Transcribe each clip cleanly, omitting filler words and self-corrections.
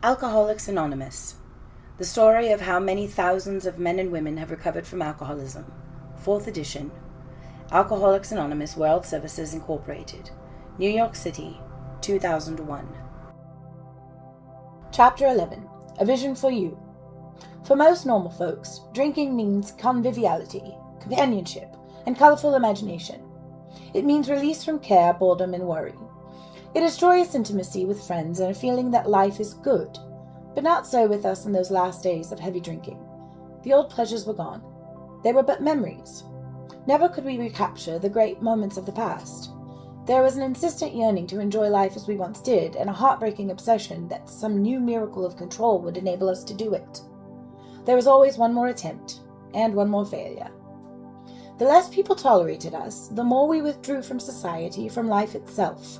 Alcoholics Anonymous. The story of how many thousands of men and women have recovered from alcoholism. 4th edition. Alcoholics Anonymous World Services Incorporated. New York City, 2001. Chapter 11. A Vision for You. For most normal folks, drinking means conviviality, companionship, and colorful imagination. It means release from care, boredom, and worry. It is joyous intimacy with friends and a feeling that life is good, but not so with us in those last days of heavy drinking. The old pleasures were gone. They were but memories. Never could we recapture the great moments of the past. There was an insistent yearning to enjoy life as we once did, and a heartbreaking obsession that some new miracle of control would enable us to do it. There was always one more attempt, and one more failure. The less people tolerated us, the more we withdrew from society, from life itself.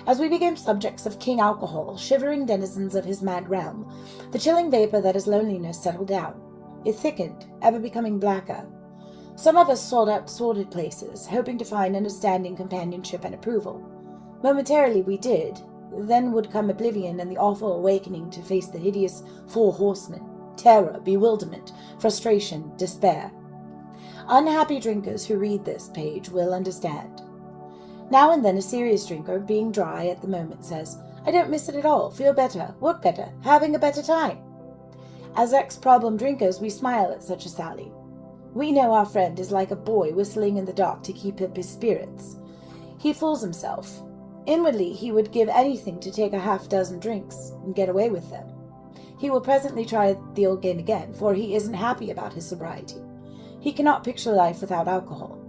As we became subjects of King Alcohol, shivering denizens of his mad realm, the chilling vapor that is loneliness settled down. It thickened, ever becoming blacker. Some of us sought out sordid places, hoping to find understanding, companionship, and approval. Momentarily we did, then would come oblivion and the awful awakening to face the hideous four horsemen: terror, bewilderment, frustration, despair. Unhappy drinkers who read this page will understand. Now and then a serious drinker, being dry at the moment, says, "I don't miss it at all, feel better, work better, having a better time." As ex-problem drinkers, we smile at such a sally. We know our friend is like a boy whistling in the dark to keep up his spirits. He fools himself. Inwardly, he would give anything to take a half-dozen drinks and get away with them. He will presently try the old game again, for he isn't happy about his sobriety. He cannot picture life without alcohol.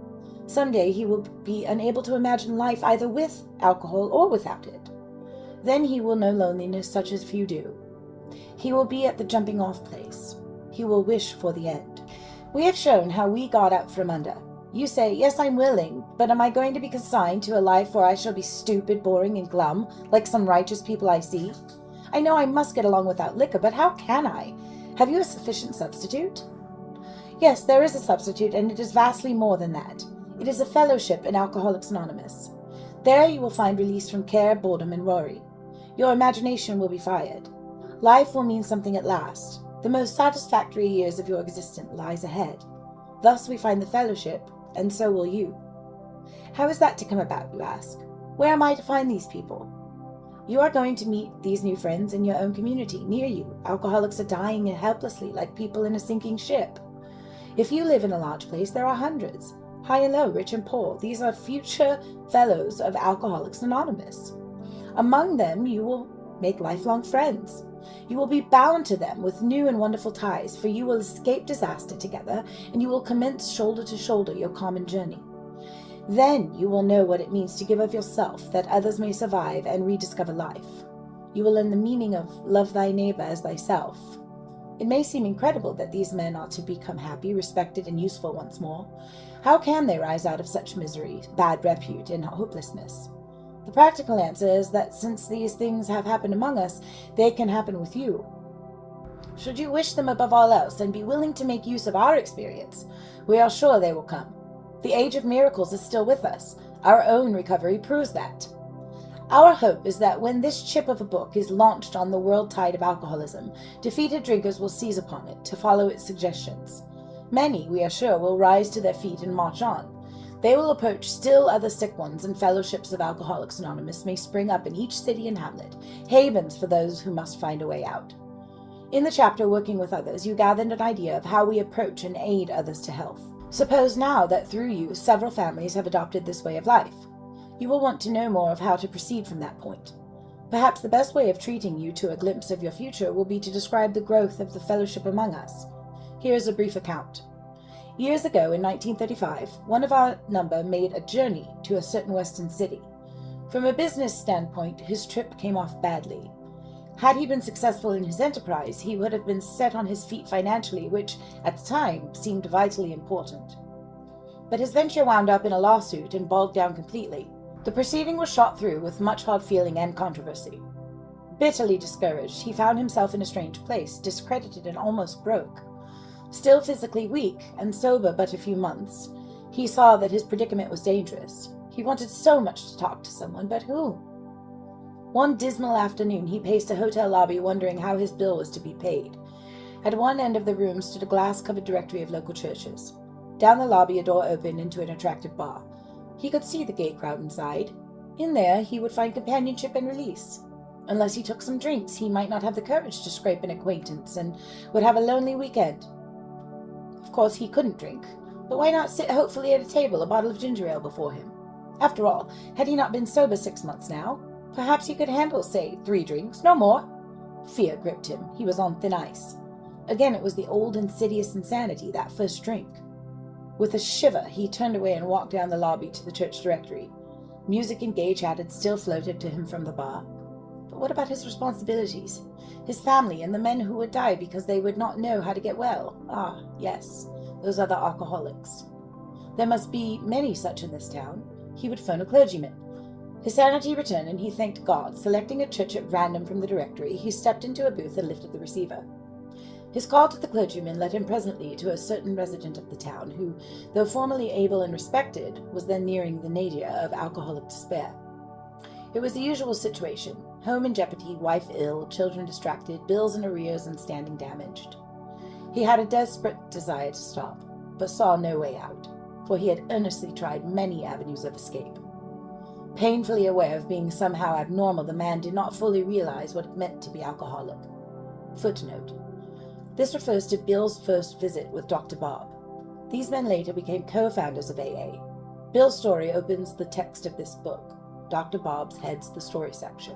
Someday he will be unable to imagine life either with alcohol or without it. Then he will know loneliness such as few do. He will be at the jumping-off place. He will wish for the end. We have shown how we got out from under. You say, "Yes, I'm willing, but am I going to be consigned to a life where I shall be stupid, boring, and glum, like some righteous people I see? I know I must get along without liquor, but how can I? Have you a sufficient substitute?" Yes, there is a substitute, and it is vastly more than that. It is a fellowship in Alcoholics Anonymous. There you will find release from care, boredom, and worry. Your imagination will be fired. Life will mean something at last. The most satisfactory years of your existence lies ahead. Thus we find the fellowship, and so will you. How is that to come about, you ask? Where am I to find these people? You are going to meet these new friends in your own community, near you. Alcoholics are dying helplessly, like people in a sinking ship. If you live in a large place, there are hundreds. High and low, rich and poor, these are future fellows of Alcoholics Anonymous. Among them you will make lifelong friends. You will be bound to them with new and wonderful ties, for you will escape disaster together, and you will commence shoulder to shoulder your common journey. Then you will know what it means to give of yourself, that others may survive and rediscover life. You will learn the meaning of love thy neighbor as thyself. It may seem incredible that these men are to become happy, respected, and useful once more. How can they rise out of such misery, bad repute, and hopelessness? The practical answer is that since these things have happened among us, they can happen with you. Should you wish them above all else, and be willing to make use of our experience, we are sure they will come. The age of miracles is still with us. Our own recovery proves that. Our hope is that when this chip of a book is launched on the world tide of alcoholism, defeated drinkers will seize upon it to follow its suggestions. Many, we are sure, will rise to their feet and march on. They will approach still other sick ones, and fellowships of Alcoholics Anonymous may spring up in each city and hamlet, havens for those who must find a way out. In the chapter Working with Others, you gathered an idea of how we approach and aid others to health. Suppose now that through you several families have adopted this way of life. You will want to know more of how to proceed from that point. Perhaps the best way of treating you to a glimpse of your future will be to describe the growth of the fellowship among us. Here is a brief account. Years ago, in 1935, one of our number made a journey to a certain western city. From a business standpoint, his trip came off badly. Had he been successful in his enterprise, he would have been set on his feet financially, which, at the time, seemed vitally important. But his venture wound up in a lawsuit and bogged down completely. The proceeding was shot through with much hard feeling and controversy. Bitterly discouraged, he found himself in a strange place, discredited and almost broke. Still physically weak and sober but a few months, he saw that his predicament was dangerous. He wanted so much to talk to someone, but who? One dismal afternoon he paced a hotel lobby wondering how his bill was to be paid. At one end of the room stood a glass-covered directory of local churches. Down the lobby a door opened into an attractive bar. He could see the gay crowd inside. In there he would find companionship and release. Unless he took some drinks, he might not have the courage to scrape an acquaintance and would have a lonely weekend. Of course he couldn't drink, but why not sit hopefully at a table, a bottle of ginger ale before him? After all, had he not been sober 6 months now? Perhaps he could handle, say, 3 drinks, no more. Fear gripped him. He was on thin ice. Again it was the old insidious insanity, that first drink. With a shiver, he turned away and walked down the lobby to the church directory. Music and gay chat had still floated to him from the bar. But what about his responsibilities? His family and the men who would die because they would not know how to get well? Ah, yes, those other alcoholics. There must be many such in this town. He would phone a clergyman. His sanity returned, and he thanked God. Selecting a church at random from the directory, he stepped into a booth and lifted the receiver. His call to the clergyman led him presently to a certain resident of the town who, though formerly able and respected, was then nearing the nadir of alcoholic despair. It was the usual situation: home in jeopardy, wife ill, children distracted, bills in arrears, and standing damaged. He had a desperate desire to stop, but saw no way out, for he had earnestly tried many avenues of escape. Painfully aware of being somehow abnormal, the man did not fully realize what it meant to be alcoholic. Footnote. This refers to Bill's first visit with Dr. Bob. These men later became co-founders of AA. Bill's story opens the text of this book. Dr. Bob's heads the story section.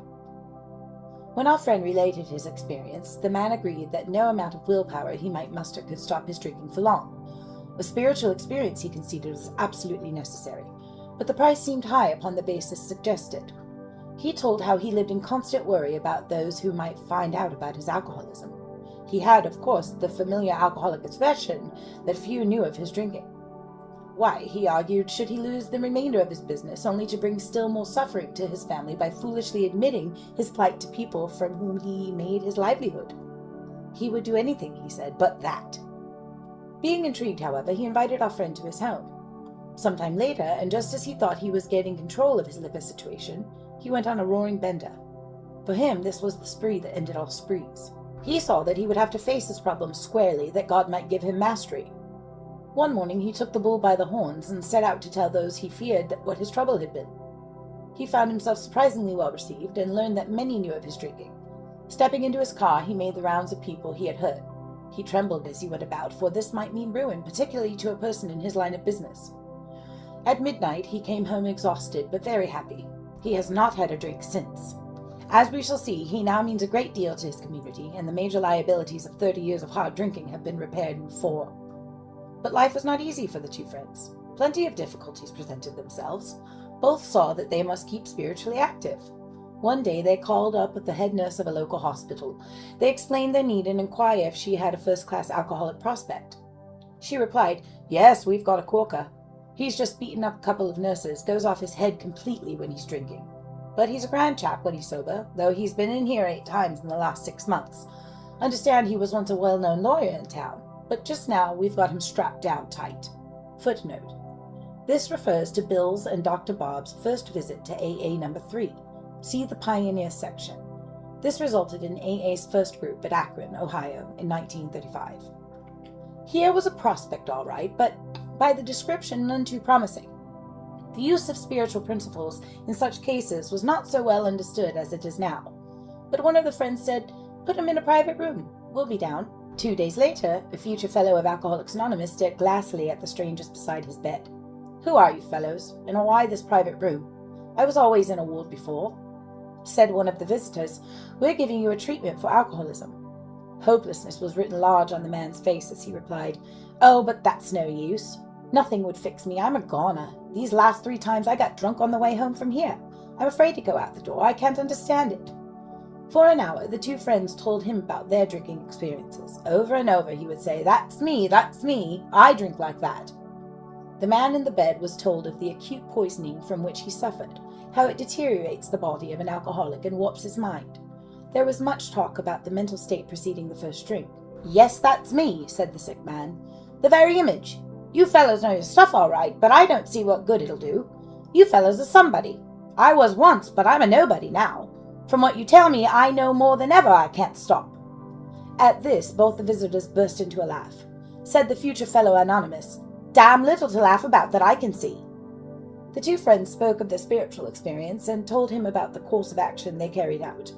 When our friend related his experience, the man agreed that no amount of willpower he might muster could stop his drinking for long. A spiritual experience, he conceded, was absolutely necessary, but the price seemed high upon the basis suggested. He told how he lived in constant worry about those who might find out about his alcoholism. He had, of course, the familiar alcoholic expression that few knew of his drinking. Why, he argued, should he lose the remainder of his business, only to bring still more suffering to his family by foolishly admitting his plight to people from whom he made his livelihood? He would do anything, he said, but that. Being intrigued, however, he invited our friend to his home. Sometime later, and just as he thought he was getting control of his liquor situation, he went on a roaring bender. For him, this was the spree that ended all sprees. He saw that he would have to face his problems squarely, that God might give him mastery. One morning he took the bull by the horns and set out to tell those he feared what his trouble had been. He found himself surprisingly well received and learned that many knew of his drinking. Stepping into his car, he made the rounds of people he had hurt. He trembled as he went about, for this might mean ruin, particularly to a person in his line of business. At midnight he came home exhausted, but very happy. He has not had a drink since. As we shall see, he now means a great deal to his community, and the major liabilities of 30 years of hard drinking have been repaired in 4. But life was not easy for the two friends. Plenty of difficulties presented themselves. Both saw that they must keep spiritually active. One day they called up with the head nurse of a local hospital. They explained their need and inquired if she had a first-class alcoholic prospect. She replied, "Yes, we've got a corker. He's just beaten up a couple of nurses, goes off his head completely when he's drinking. But he's a grand chap when he's sober, though he's been in here 8 times in the last 6 months. Understand he was once a well-known lawyer in town, but just now we've got him strapped down tight." Footnote. This refers to Bill's and Dr. Bob's first visit to AA number 3. See the Pioneer section. This resulted in AA's first group at Akron, Ohio, in 1935. Here was a prospect all right, but by the description none too promising. The use of spiritual principles in such cases was not so well understood as it is now. But one of the friends said, "Put him in a private room. We'll be down." 2 days later, a future fellow of Alcoholics Anonymous stared glassily at the strangers beside his bed. "Who are you fellows, and why this private room? I was always in a ward before." Said one of the visitors, "We're giving you a treatment for alcoholism." Hopelessness was written large on the man's face as he replied, "Oh, but that's no use. Nothing would fix me. I'm a goner. These last 3 times I got drunk on the way home from here. I'm afraid to go out the door. I can't understand it." For an hour, the two friends told him about their drinking experiences. Over and over he would say, "That's me, that's me. I drink like that." The man in the bed was told of the acute poisoning from which he suffered, how it deteriorates the body of an alcoholic and warps his mind. There was much talk about the mental state preceding the first drink. "Yes, that's me," said the sick man. "The very image. You fellows know your stuff all right, but I don't see what good it'll do. You fellows are somebody. I was once, but I'm a nobody now. From what you tell me, I know more than ever I can't stop." At this, both the visitors burst into a laugh. Said the future fellow anonymous, "Damn little to laugh about that I can see." The two friends spoke of their spiritual experience and told him about the course of action they carried out.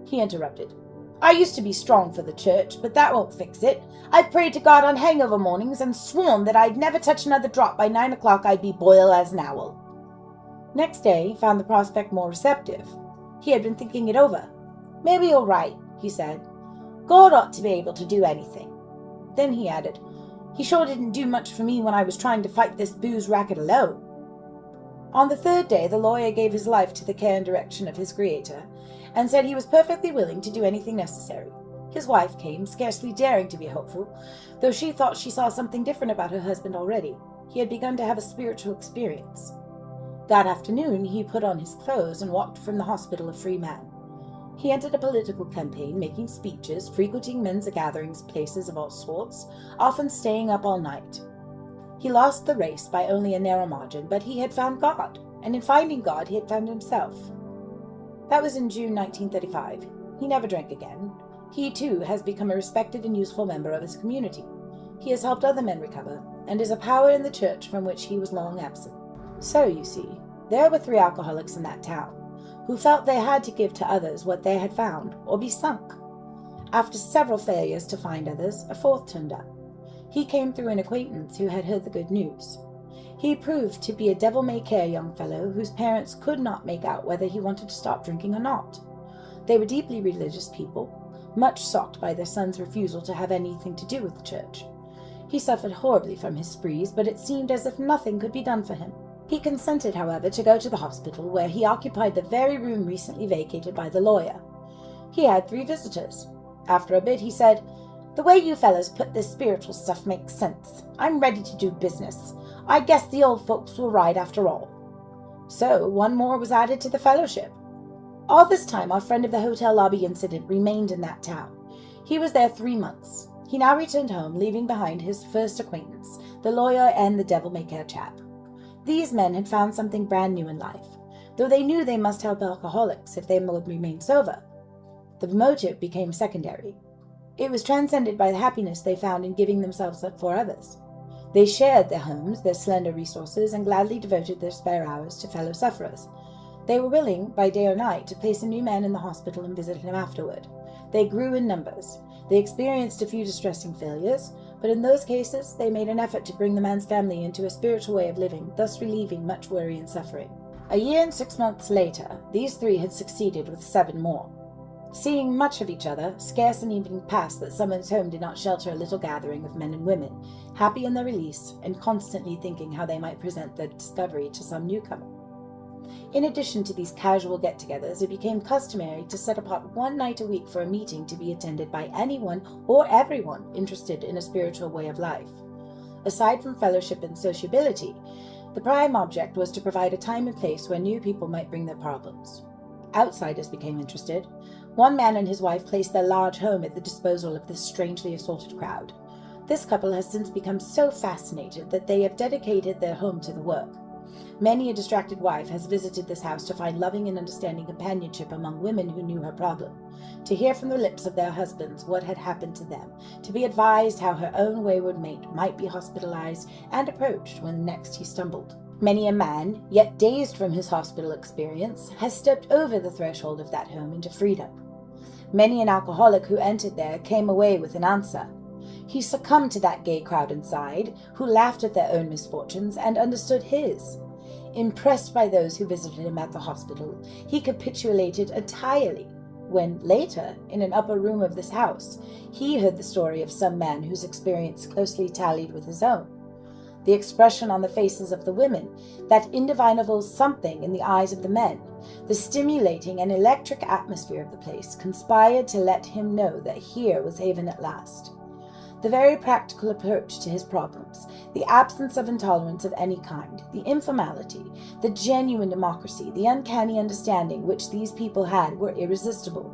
He interrupted. "I used to be strong for the church, but that won't fix it. I've prayed to God on hangover mornings and sworn that I'd never touch another drop by 9 o'clock. I'd be boiled as an owl." Next day, he found the prospect more receptive. He had been thinking it over. "Maybe you're right," he said. "God ought to be able to do anything." Then he added, "He sure didn't do much for me when I was trying to fight this booze racket alone." On the third day, the lawyer gave his life to the care and direction of his Creator, and said he was perfectly willing to do anything necessary. His wife came, scarcely daring to be hopeful, though she thought she saw something different about her husband already. He had begun to have a spiritual experience. That afternoon, he put on his clothes and walked from the hospital a free man. He entered a political campaign, making speeches, frequenting men's gatherings, places of all sorts, often staying up all night. He lost the race by only a narrow margin, but he had found God, and in finding God, he had found himself. That was in June 1935. He never drank again. He, too, has become a respected and useful member of his community. He has helped other men recover, and is a power in the church from which he was long absent. So, you see, there were 3 alcoholics in that town, who felt they had to give to others what they had found, or be sunk. After several failures to find others, a 4th turned up. He came through an acquaintance who had heard the good news. He proved to be a devil-may-care young fellow whose parents could not make out whether he wanted to stop drinking or not. They were deeply religious people, much shocked by their son's refusal to have anything to do with the church. He suffered horribly from his sprees, but it seemed as if nothing could be done for him. He consented, however, to go to the hospital, where he occupied the very room recently vacated by the lawyer. He had 3 visitors. After a bit, he said, "The way you fellows put this spiritual stuff makes sense. I'm ready to do business. I guess the old folks were right after all." So 1 more was added to the fellowship. All this time, our friend of the hotel lobby incident remained in that town. He was there 3 months. He now returned home, leaving behind his first acquaintance, the lawyer and the devil-may-care chap. These men had found something brand new in life, though they knew they must help alcoholics if they would remain sober. The motive became secondary. It was transcended by the happiness they found in giving themselves up for others. They shared their homes, their slender resources, and gladly devoted their spare hours to fellow sufferers. They were willing, by day or night, to place a new man in the hospital and visit him afterward. They grew in numbers. They experienced a few distressing failures, but in those cases they made an effort to bring the man's family into a spiritual way of living, thus relieving much worry and suffering. A year and 6 months later, these 3 had succeeded with 7 more. Seeing much of each other, scarce an evening passed that someone's home did not shelter a little gathering of men and women, happy in their release and constantly thinking how they might present their discovery to some newcomer. In addition to these casual get-togethers, it became customary to set apart 1 night a week for a meeting to be attended by anyone or everyone interested in a spiritual way of life. Aside from fellowship and sociability, the prime object was to provide a time and place where new people might bring their problems. Outsiders became interested. 1 man and his wife placed their large home at the disposal of this strangely assorted crowd. This couple has since become so fascinated that they have dedicated their home to the work. Many a distracted wife has visited this house to find loving and understanding companionship among women who knew her problem, to hear from the lips of their husbands what had happened to them, to be advised how her own wayward mate might be hospitalized and approached when next he stumbled. Many a man, yet dazed from his hospital experience, has stepped over the threshold of that home into freedom. Many an alcoholic who entered there came away with an answer. He succumbed to that gay crowd inside, who laughed at their own misfortunes and understood his. Impressed by those who visited him at the hospital, he capitulated entirely when, later, in an upper room of this house, he heard the story of some man whose experience closely tallied with his own. The expression on the faces of the women, that indefinable something in the eyes of the men, the stimulating and electric atmosphere of the place conspired to let him know that here was haven at last. The very practical approach to his problems, the absence of intolerance of any kind, the informality, the genuine democracy, the uncanny understanding which these people had were irresistible.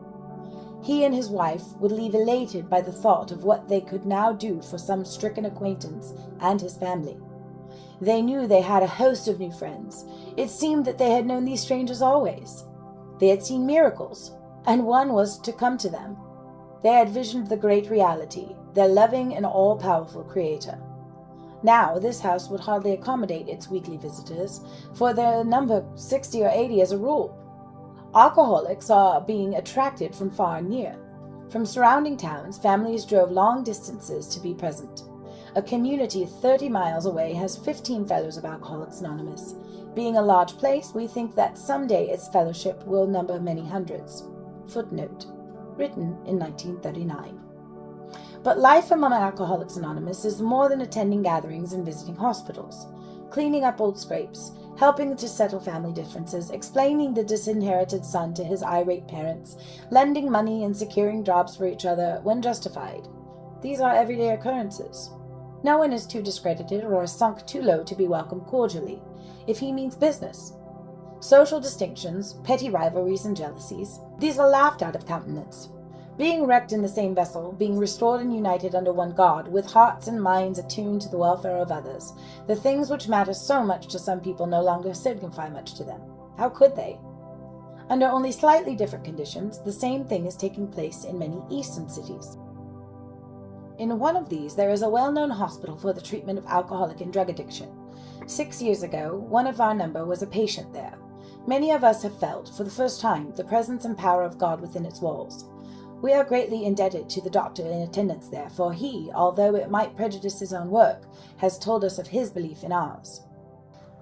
He and his wife would leave elated by the thought of what they could now do for some stricken acquaintance and his family. They knew they had a host of new friends. It seemed that they had known these strangers always. They had seen miracles, and one was to come to them. They had visioned the great reality, their loving and all-powerful Creator. Now, this house would hardly accommodate its weekly visitors, for their number 60 or 80 as a rule. Alcoholics are being attracted from far and near. From surrounding towns, families drove long distances to be present. A community 30 miles away has 15 fellows of Alcoholics Anonymous. Being a large place, we think that someday its fellowship will number many hundreds. Footnote. Written in 1939. But life among Alcoholics Anonymous is more than attending gatherings and visiting hospitals, cleaning up old scrapes, helping to settle family differences, explaining the disinherited son to his irate parents, lending money and securing jobs for each other when justified. These are everyday occurrences. No one is too discredited or sunk too low to be welcomed cordially, if he means business. Social distinctions, petty rivalries and jealousies, these are laughed out of countenance. Being wrecked in the same vessel, being restored and united under one God, with hearts and minds attuned to the welfare of others, the things which matter so much to some people no longer signify much to them. How could they? Under only slightly different conditions, the same thing is taking place in many eastern cities. In one of these, there is a well-known hospital for the treatment of alcoholic and drug addiction. 6 years ago, one of our number was a patient there. Many of us have felt, for the first time, the presence and power of God within its walls. We are greatly indebted to the doctor in attendance there, for he, although it might prejudice his own work, has told us of his belief in ours.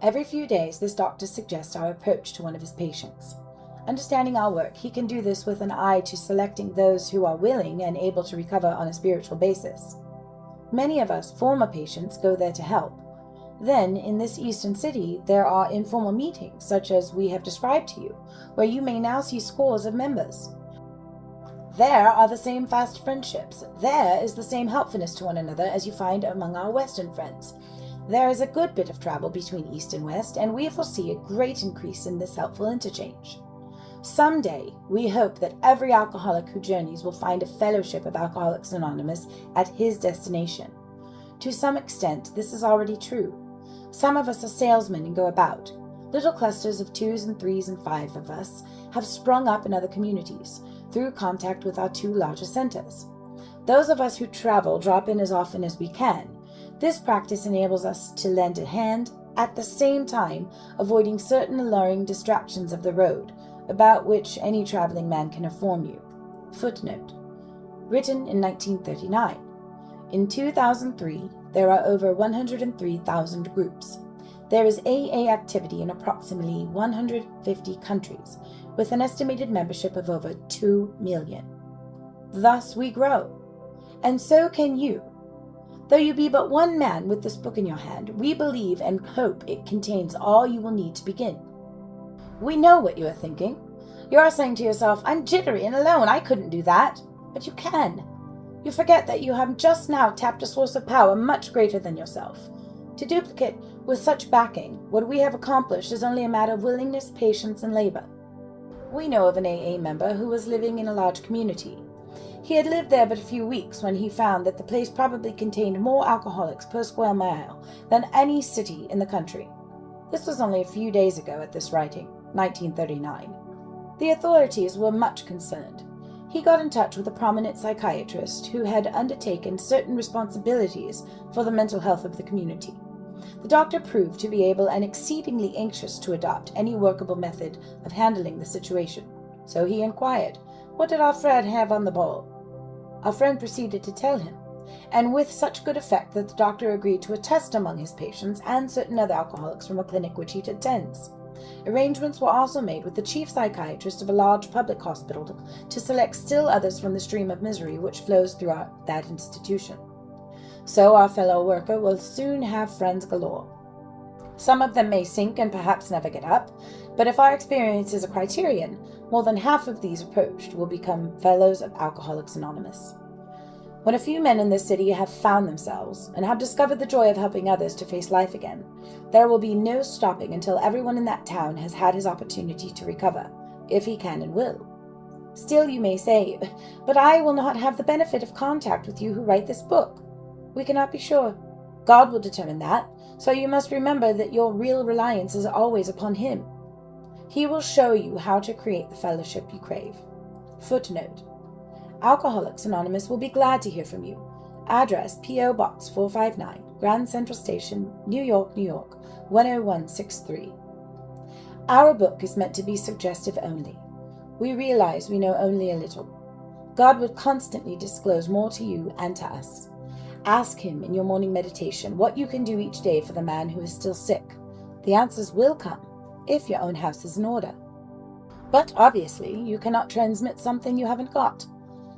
Every few days, this doctor suggests our approach to one of his patients. Understanding our work, he can do this with an eye to selecting those who are willing and able to recover on a spiritual basis. Many of us former patients go there to help. Then, in this eastern city, there are informal meetings, such as we have described to you, where you may now see scores of members. There are the same fast friendships. There is the same helpfulness to one another as you find among our Western friends. There is a good bit of travel between East and West, and we foresee a great increase in this helpful interchange. Someday, we hope that every alcoholic who journeys will find a fellowship of Alcoholics Anonymous at his destination. To some extent, this is already true. Some of us are salesmen and go about. Little clusters of 2s and 3s and 5 of us have sprung up in other communities, through contact with our 2 larger centers. Those of us who travel drop in as often as we can. This practice enables us to lend a hand, at the same time avoiding certain alluring distractions of the road, about which any traveling man can inform you. Footnote. Written in 1939. In 2003, there are over 103,000 groups. There is AA activity in approximately 150 countries, with an estimated membership of over 2 million. Thus we grow. And so can you. Though you be but one man with this book in your hand, we believe and hope it contains all you will need to begin. We know what you are thinking. You are saying to yourself, I'm jittery and alone, I couldn't do that. But you can. You forget that you have just now tapped a source of power much greater than yourself. To duplicate with such backing, what we have accomplished is only a matter of willingness, patience, and labor. We know of an AA member who was living in a large community. He had lived there but a few weeks when he found that the place probably contained more alcoholics per square mile than any city in the country. This was only a few days ago at this writing, 1939. The authorities were much concerned. He got in touch with a prominent psychiatrist who had undertaken certain responsibilities for the mental health of the community. The doctor proved to be able and exceedingly anxious to adopt any workable method of handling the situation. So he inquired, what did our friend have on the ball? Our friend proceeded to tell him, and with such good effect that the doctor agreed to a test among his patients and certain other alcoholics from a clinic which he attends. Arrangements were also made with the chief psychiatrist of a large public hospital to select still others from the stream of misery which flows throughout that institution. So our fellow worker will soon have friends galore. Some of them may sink and perhaps never get up, but if our experience is a criterion, more than half of these approached will become fellows of Alcoholics Anonymous. When a few men in this city have found themselves and have discovered the joy of helping others to face life again, there will be no stopping until everyone in that town has had his opportunity to recover, if he can and will. Still you may say, but I will not have the benefit of contact with you who write this book. We cannot be sure. God will determine that, so you must remember that your real reliance is always upon Him. He will show you how to create the fellowship you crave. Footnote: Alcoholics Anonymous will be glad to hear from you. Address: P.O. Box 459, Grand Central Station, New York, New York, 10163. Our book is meant to be suggestive only. We realize we know only a little. God will constantly disclose more to you and to us. Ask Him in your morning meditation what you can do each day for the man who is still sick. The answers will come, if your own house is in order. But obviously, you cannot transmit something you haven't got.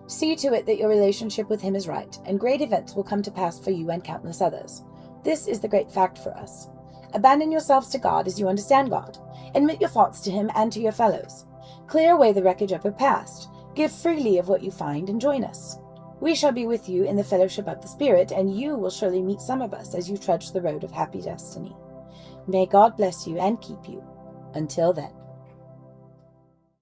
See to it that your relationship with Him is right, and great events will come to pass for you and countless others. This is the great fact for us. Abandon yourselves to God as you understand God. Admit your thoughts to Him and to your fellows. Clear away the wreckage of your past. Give freely of what you find and join us. We shall be with you in the fellowship of the Spirit, and you will surely meet some of us as you trudge the road of happy destiny. May God bless you and keep you. Until then.